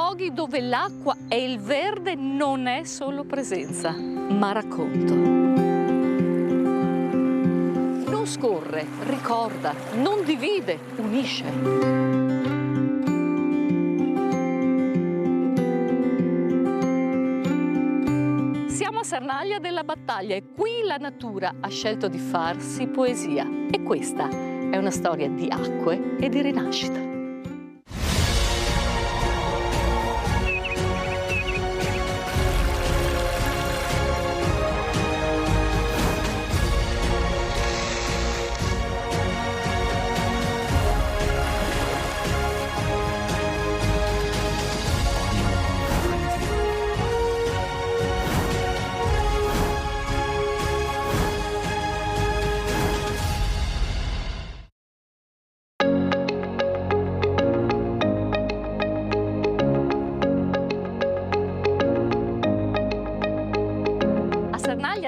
luoghi dove l'acqua e il verde non è solo presenza, ma racconto. Non scorre, ricorda, non divide, unisce. Siamo a Sernaglia della Battaglia e qui la natura ha scelto di farsi poesia. E questa è una storia di acque e di rinascita.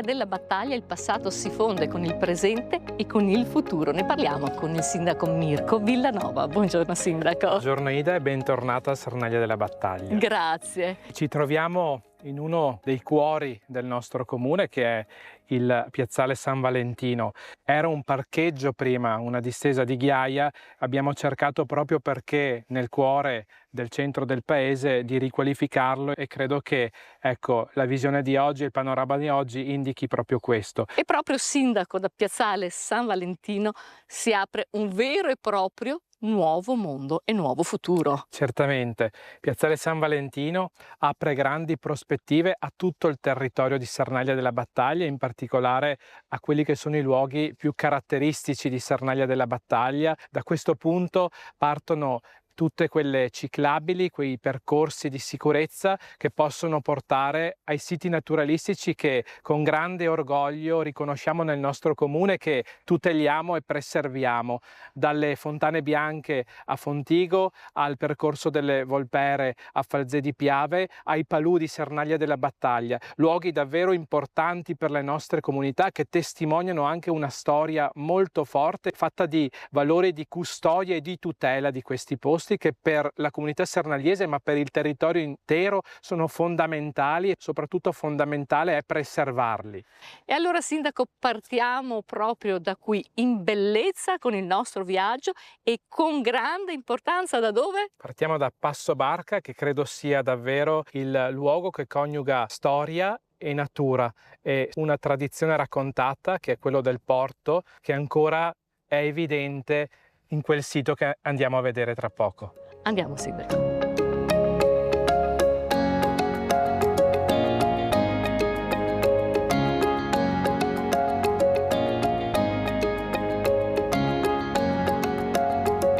Della Battaglia il passato si fonde con il presente e con il futuro. Ne parliamo con il sindaco Mirko Villanova. Buongiorno sindaco. Buongiorno Ida e bentornata a Sernaglia della Battaglia. Grazie. Ci troviamo in uno dei cuori del nostro comune, che è il piazzale San Valentino. Era un parcheggio prima, una distesa di ghiaia. Abbiamo cercato, proprio perché nel cuore del centro del paese, di riqualificarlo, e credo che, ecco, la visione di oggi, il panorama di oggi indichi proprio questo. E proprio sindaco, da piazzale San Valentino si apre un vero e proprio nuovo mondo e nuovo futuro. Certamente, piazzale San Valentino apre grandi prospettive a tutto il territorio di Sernaglia della Battaglia, in particolare a quelli che sono i luoghi più caratteristici di Sernaglia della Battaglia. Da questo punto partono tutte quelle ciclabili, quei percorsi di sicurezza che possono portare ai siti naturalistici che con grande orgoglio riconosciamo nel nostro comune, che tuteliamo e preserviamo, dalle Fontane Bianche a Fontigo, al percorso delle Volpere a Falzè di Piave, ai paludi Sernaglia della Battaglia, luoghi davvero importanti per le nostre comunità, che testimoniano anche una storia molto forte, fatta di valori di custodia e di tutela di questi posti, che per la comunità sernagliese, ma per il territorio intero, sono fondamentali, e soprattutto fondamentale è preservarli. E allora sindaco, partiamo proprio da qui, in bellezza, con il nostro viaggio, e con grande importanza da dove? Partiamo da Passo Barca, che credo sia davvero il luogo che coniuga storia e natura, e una tradizione raccontata, che è quello del porto, che ancora è evidente in quel sito che andiamo a vedere tra poco. Andiamo sindaco.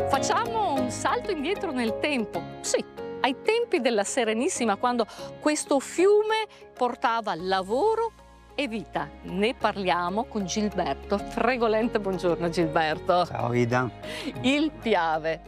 Facciamo un salto indietro nel tempo. Sì, ai tempi della Serenissima, quando questo fiume portava lavoro e vita. Ne parliamo con Gilberto Fregolente. Buongiorno Gilberto. Ciao Ida. Il Piave.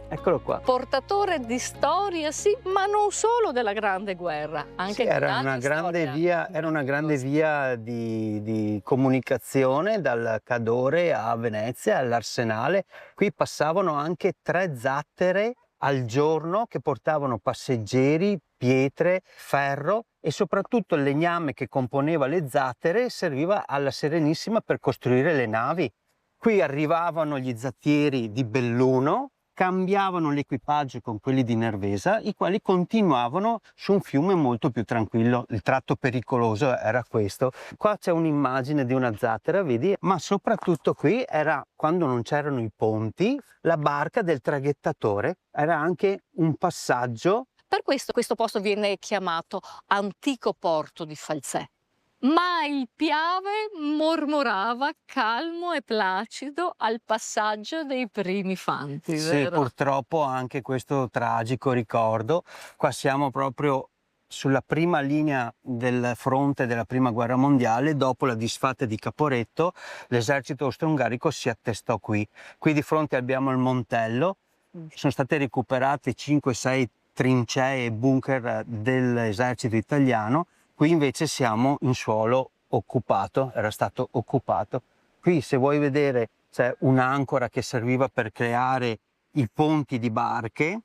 Eccolo qua. Portatore di storia, sì, ma non solo della Grande Guerra, anche Sì, era una grande via di comunicazione dal Cadore a Venezia, all'Arsenale. Qui passavano anche 3 zattere al giorno che portavano passeggeri, pietre, ferro, e soprattutto il legname che componeva le zattere serviva alla Serenissima per costruire le navi. Qui arrivavano gli zattieri di Belluno, cambiavano l'equipaggio con quelli di Nervesa, i quali continuavano su un fiume molto più tranquillo. Il tratto pericoloso era questo. Qua c'è un'immagine di una zattera, vedi? Ma soprattutto qui era, quando non c'erano i ponti, la barca del traghettatore. Era anche un passaggio. Per questo posto viene chiamato Antico Porto di Falzè. Ma il Piave mormorava calmo e placido al passaggio dei primi fanti, Sì, vero? purtroppo anche questo tragico ricordo. Qua siamo proprio sulla prima linea del fronte della Prima Guerra Mondiale. Dopo la disfatta di Caporetto, l'esercito austro-ungarico si attestò qui. Qui di fronte abbiamo il Montello. Sono state recuperate 5-6 trincee e bunker dell'esercito italiano. Qui invece siamo in suolo occupato, era stato occupato. Qui, se vuoi vedere, c'è un'ancora che serviva per creare i ponti di barche.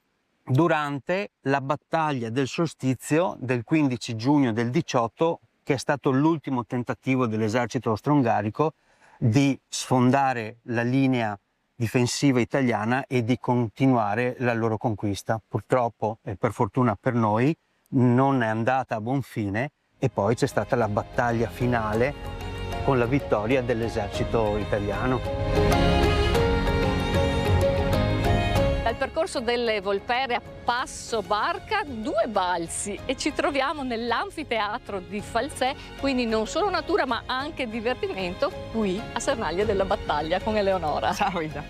durante la battaglia del solstizio del 15 giugno del 18, che è stato l'ultimo tentativo dell'esercito austro-ungarico di sfondare la linea difensiva italiana e di continuare la loro conquista. Purtroppo, e per fortuna per noi, non è andata a buon fine e poi c'è stata la battaglia finale con la vittoria dell'esercito italiano. Dal percorso delle Volpere a Passo Barca, 2 balzi e ci troviamo nell'anfiteatro di Falzè, quindi non solo natura ma anche divertimento qui a Sernaglia della Battaglia con Eleonora. Ciao Ida.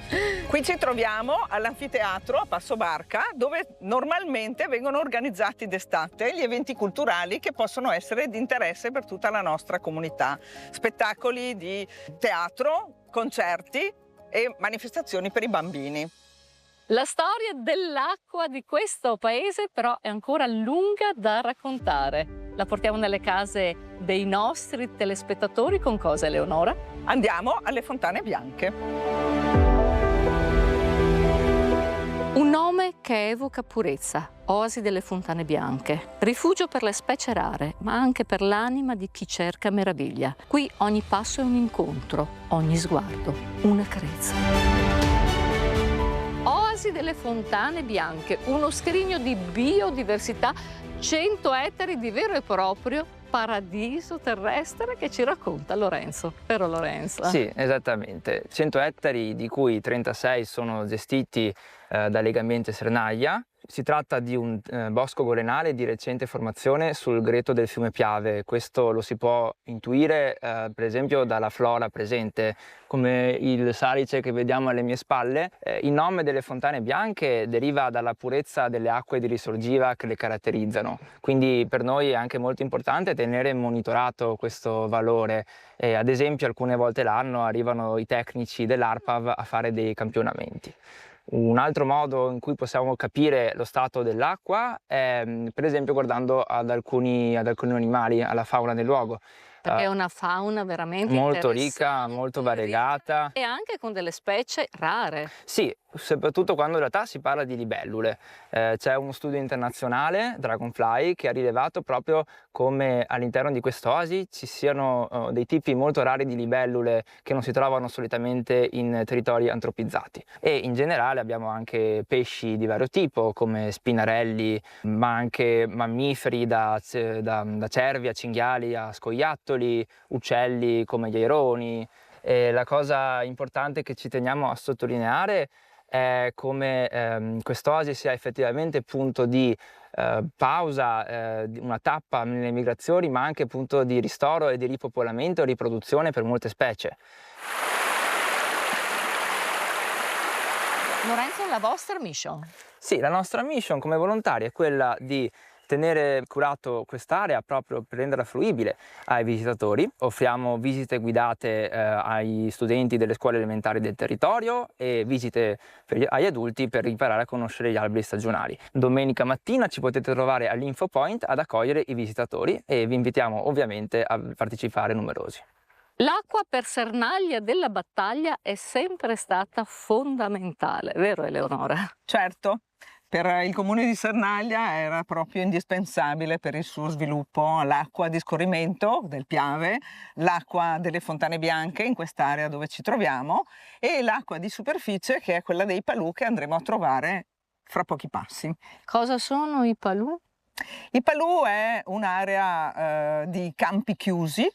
Qui ci troviamo all'anfiteatro a Passo Barca, dove normalmente vengono organizzati d'estate gli eventi culturali che possono essere di interesse per tutta la nostra comunità. Spettacoli di teatro, concerti e manifestazioni per i bambini. La storia dell'acqua di questo paese però è ancora lunga da raccontare. La portiamo nelle case dei nostri telespettatori con cosa, Eleonora? Andiamo alle Fontane Bianche. Un nome che evoca purezza, Oasi delle Fontane Bianche, rifugio per le specie rare, ma anche per l'anima di chi cerca meraviglia. Qui ogni passo è un incontro, ogni sguardo una carezza. Oasi delle Fontane Bianche, uno scrigno di biodiversità, 100 ettari di vero e proprio paradiso terrestre che ci racconta Lorenzo. Vero Lorenzo? Sì, esattamente. 100 ettari di cui 36 sono gestiti da Legambiente Sernaglia. Si tratta di un bosco golenale di recente formazione sul greto del fiume Piave. Questo lo si può intuire per esempio dalla flora presente, come il salice che vediamo alle mie spalle. Il nome delle Fontane Bianche deriva dalla purezza delle acque di risorgiva che le caratterizzano. Quindi per noi è anche molto importante tenere monitorato questo valore. Ad esempio alcune volte l'anno arrivano i tecnici dell'ARPAV a fare dei campionamenti. Un altro modo in cui possiamo capire lo stato dell'acqua è per esempio guardando ad alcuni animali, alla fauna del luogo. Perché è una fauna veramente molto ricca, molto variegata. E anche con delle specie rare. Sì, soprattutto quando in realtà si parla di libellule. C'è uno studio internazionale, Dragonfly, che ha rilevato proprio come all'interno di quest'oasi ci siano dei tipi molto rari di libellule che non si trovano solitamente in territori antropizzati. E in generale abbiamo anche pesci di vario tipo, come spinarelli, ma anche mammiferi da cervi a cinghiali a scoiattoli, uccelli come gli aironi. E la cosa importante che ci teniamo a sottolineare è come quest'oasi sia effettivamente punto di pausa, una tappa nelle migrazioni, ma anche punto di ristoro e di ripopolamento e riproduzione per molte specie. Lorenzo, la vostra mission? Sì, la nostra mission come volontari è quella di tenere curato quest'area proprio per renderla fruibile ai visitatori. Offriamo visite guidate ai studenti delle scuole elementari del territorio e visite agli adulti per imparare a conoscere gli alberi stagionali. Domenica mattina ci potete trovare all'Info Point ad accogliere i visitatori e vi invitiamo ovviamente a partecipare numerosi. L'acqua per Sernaglia della Battaglia è sempre stata fondamentale, vero Eleonora? Certo. Per il comune di Sernaglia era proprio indispensabile per il suo sviluppo l'acqua di scorrimento del Piave, l'acqua delle Fontane Bianche in quest'area dove ci troviamo e l'acqua di superficie che è quella dei Palù che andremo a trovare fra pochi passi. Cosa sono i Palù? I Palù è un'area di campi chiusi,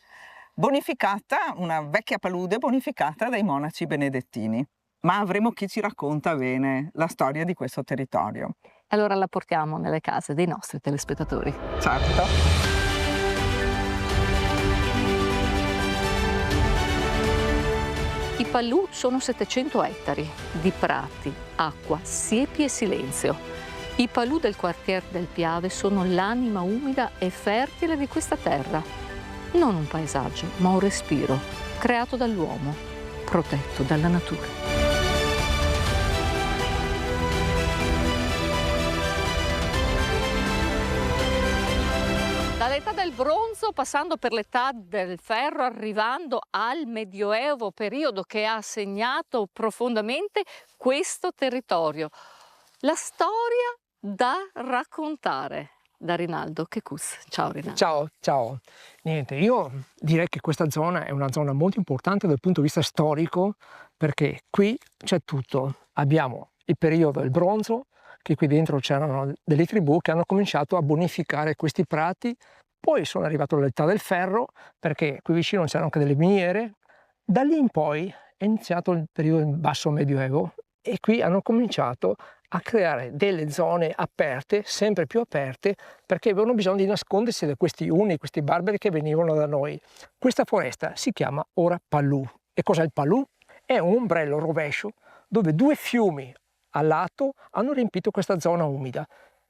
bonificata, una vecchia palude bonificata dai monaci benedettini. Ma avremo chi ci racconta bene la storia di questo territorio. Allora la portiamo nelle case dei nostri telespettatori. Certo. I Palù sono 700 ettari di prati, acqua, siepi e silenzio. I Palù del quartier del Piave sono l'anima umida e fertile di questa terra. Non un paesaggio, ma un respiro, creato dall'uomo, protetto dalla natura. Dall'età del bronzo, passando per l'età del ferro, arrivando al Medioevo, periodo che ha segnato profondamente questo territorio. La storia da raccontare da Rinaldo Checus. Ciao Rinaldo. Ciao, ciao. Niente, io direi che questa zona è una zona molto importante dal punto di vista storico, perché qui c'è tutto. Abbiamo il periodo del bronzo, che qui dentro c'erano delle tribù che hanno cominciato a bonificare questi prati, poi sono arrivato all'età del ferro, perché qui vicino c'erano anche delle miniere. Da lì in poi è iniziato il periodo del basso medioevo e qui hanno cominciato a creare delle zone aperte, sempre più aperte, perché avevano bisogno di nascondersi da questi Uni, questi barbari che venivano da noi. Questa foresta si chiama ora Palù. E cos'è il Palù? È un ombrello rovescio dove due fiumi a lato hanno riempito questa zona umida.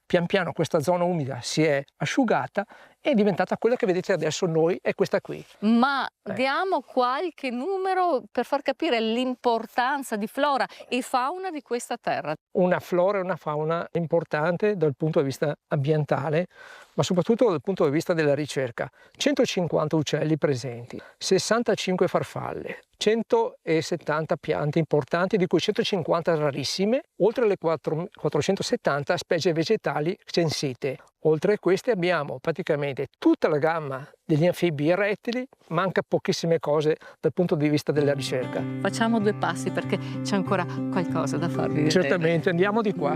Pian piano questa zona umida si è asciugata e è diventata quella che vedete adesso noi, è questa qui. Ma diamo qualche numero per far capire l'importanza di flora e fauna di questa terra. Una flora e una fauna importante dal punto di vista ambientale, ma soprattutto dal punto di vista della ricerca. 150 uccelli presenti, 65 farfalle, 170 piante importanti, di cui 150 rarissime, oltre alle 470 specie vegetali censite. Oltre a queste abbiamo praticamente tutta la gamma degli anfibi e rettili, manca pochissime cose dal punto di vista della ricerca. Facciamo due passi perché c'è ancora qualcosa da farvi vedere. Certamente, andiamo di qua.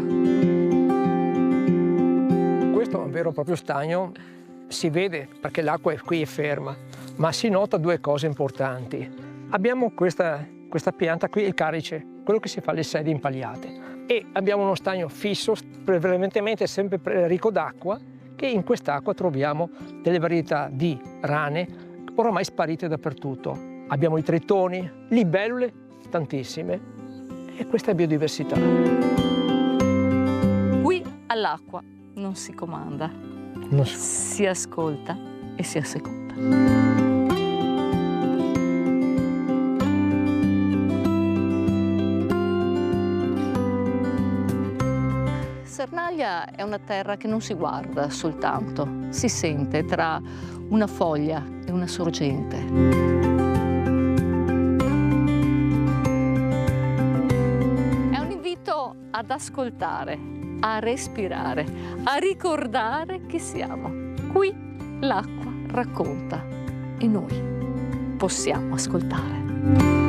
Questo è un vero e proprio stagno, si vede perché l'acqua qui è ferma, ma si nota due cose importanti. Abbiamo questa pianta qui, il carice, quello che si fa le sedie impagliate, e abbiamo uno stagno fisso, prevalentemente sempre ricco d'acqua, che in quest'acqua troviamo delle varietà di rane oramai sparite dappertutto. Abbiamo i tritoni, libellule, tantissime, e questa è biodiversità. Qui all'acqua non si comanda, si ascolta e si asseconda. Sernaglia è una terra che non si guarda soltanto, si sente tra una foglia e una sorgente. È un invito ad ascoltare, a respirare, a ricordare che siamo. Qui l'acqua racconta e noi possiamo ascoltare.